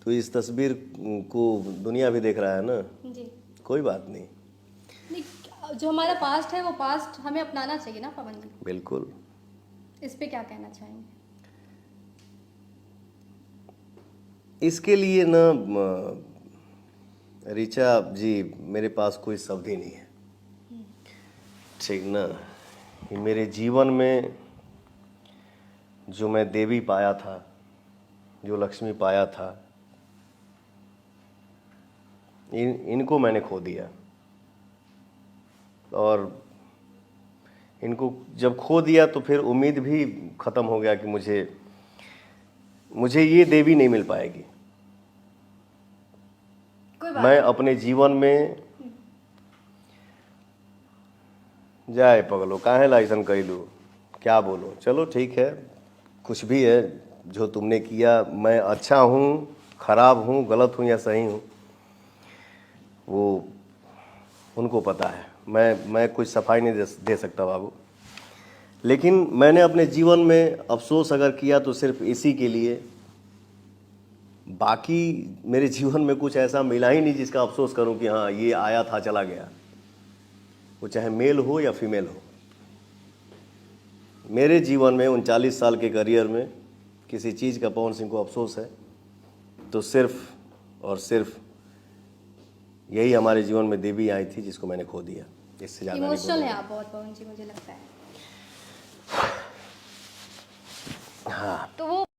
तो इस तस्वीर को दुनिया भी देख रहा है ना। जी। कोई बात नहीं। नहीं, जो हमारा पास्ट है वो पास्ट हमें अपनाना चाहिए ना पवन जी। बिल्कुल। इस पे क्या कहना चाहेंगे? इसके लिए ना ऋचा जी, मेरे पास कोई शब्द ही नहीं है, ठीक ना। कि मेरे जीवन में जो मैं देवी पाया था, जो लक्ष्मी पाया था, इनको मैंने खो दिया। और इनको जब खो दिया तो फिर उम्मीद भी ख़त्म हो गया कि मुझे ये देवी नहीं मिल पाएगी। मैं अपने जीवन में जाए पगलो काहे लाइसन कैलू, क्या बोलो। चलो ठीक है, कुछ भी है जो तुमने किया, मैं अच्छा हूँ, खराब हूँ, गलत हूँ या सही हूँ, वो उनको पता है। मैं कुछ सफाई नहीं दे सकता बाबू। लेकिन मैंने अपने जीवन में अफसोस अगर किया तो सिर्फ इसी के लिए, बाकी मेरे जीवन में कुछ ऐसा मिला ही नहीं जिसका अफसोस करूं कि हाँ ये आया था चला गया। वो चाहे मेल हो या फीमेल हो, मेरे जीवन में 39 साल के करियर में किसी चीज़ का पवन सिंह को अफसोस है तो सिर्फ और सिर्फ यही हमारे जीवन में देवी आई थी जिसको मैंने खो दिया। इससे ज़्यादा नहीं इमोशनल है बोलूँगा। आप बहुत पवन जी, मुझे लगता है। हाँ। तो वो